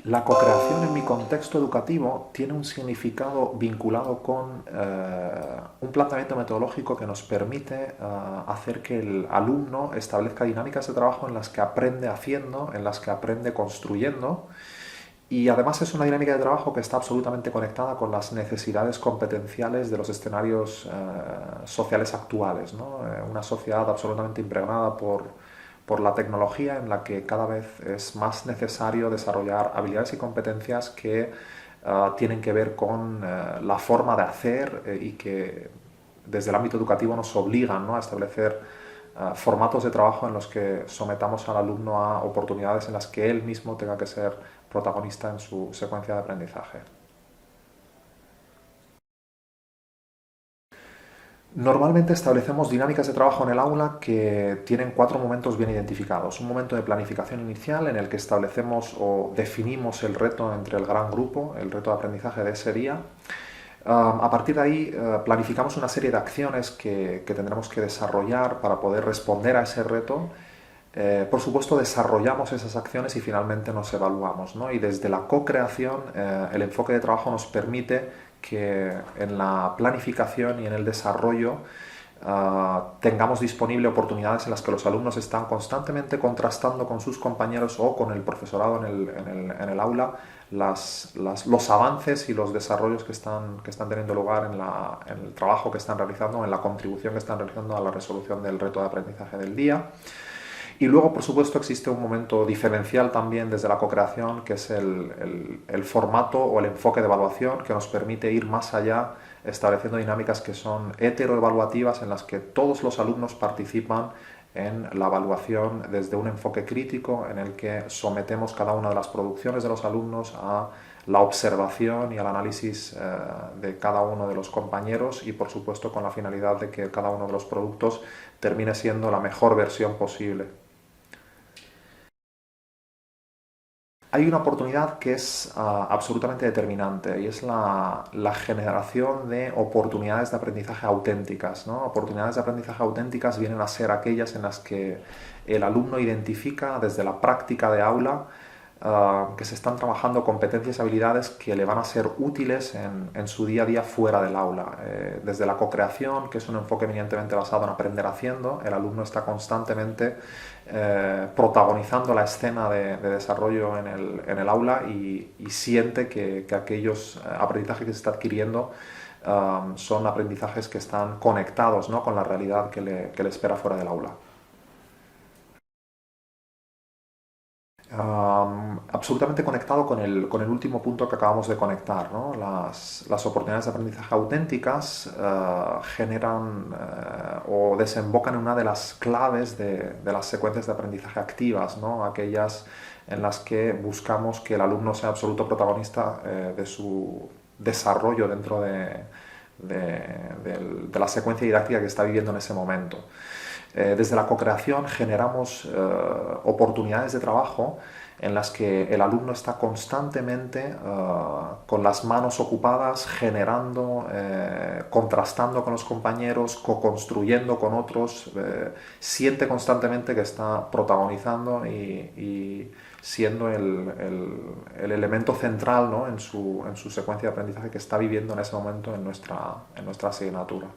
La co-creación en mi contexto educativo tiene un significado vinculado con un planteamiento metodológico que nos permite hacer que el alumno establezca dinámicas de trabajo en las que aprende haciendo, en las que aprende construyendo, y además es una dinámica de trabajo que está absolutamente conectada con las necesidades competenciales de los escenarios sociales actuales, ¿no? Una sociedad absolutamente impregnada por la tecnología, en la que cada vez es más necesario desarrollar habilidades y competencias que tienen que ver con la forma de hacer y que desde el ámbito educativo nos obligan, ¿no?, a establecer formatos de trabajo en los que sometamos al alumno a oportunidades en las que él mismo tenga que ser protagonista en su secuencia de aprendizaje. Normalmente establecemos dinámicas de trabajo en el aula que tienen cuatro momentos bien identificados. Un momento de planificación inicial en el que establecemos o definimos el reto entre el gran grupo, el reto de aprendizaje de ese día. A partir de ahí planificamos una serie de acciones que tendremos que desarrollar para poder responder a ese reto. Por supuesto, desarrollamos esas acciones y finalmente nos evaluamos, ¿no? Y desde la co-creación, el enfoque de trabajo nos permite que en la planificación y en el desarrollo tengamos disponible oportunidades en las que los alumnos están constantemente contrastando con sus compañeros o con el profesorado en el aula los avances y los desarrollos que están teniendo lugar en el trabajo que están realizando, en la contribución que están realizando a la resolución del reto de aprendizaje del día. Y luego, por supuesto, existe un momento diferencial también desde la co-creación, que es el formato o el enfoque de evaluación que nos permite ir más allá, estableciendo dinámicas que son heteroevaluativas, en las que todos los alumnos participan en la evaluación desde un enfoque crítico, en el que sometemos cada una de las producciones de los alumnos a la observación y al análisis de cada uno de los compañeros, y por supuesto con la finalidad de que cada uno de los productos termine siendo la mejor versión posible. Hay una oportunidad que es absolutamente determinante, y es la generación de oportunidades de aprendizaje auténticas, ¿no? Oportunidades de aprendizaje auténticas vienen a ser aquellas en las que el alumno identifica desde la práctica de aula que se están trabajando competencias y habilidades que le van a ser útiles en su día a día fuera del aula. Desde la co-creación, que es un enfoque eminentemente basado en aprender haciendo, el alumno está constantemente protagonizando la escena de desarrollo en el aula, y siente que aquellos aprendizajes que se está adquiriendo son aprendizajes que están conectados, ¿no?, con la realidad que le espera fuera del aula. Absolutamente conectado con el último punto que acabamos de conectar, ¿no? Las oportunidades de aprendizaje auténticas generan o desembocan en una de las claves de las secuencias de aprendizaje activas, ¿no? Aquellas en las que buscamos que el alumno sea absoluto protagonista de su desarrollo dentro de la secuencia didáctica que está viviendo en ese momento. Desde la co-creación generamos oportunidades de trabajo en las que el alumno está constantemente con las manos ocupadas, generando, contrastando con los compañeros, co-construyendo con otros, siente constantemente que está protagonizando y siendo el elemento central, ¿no?, en su secuencia de aprendizaje que está viviendo en ese momento en nuestra asignatura.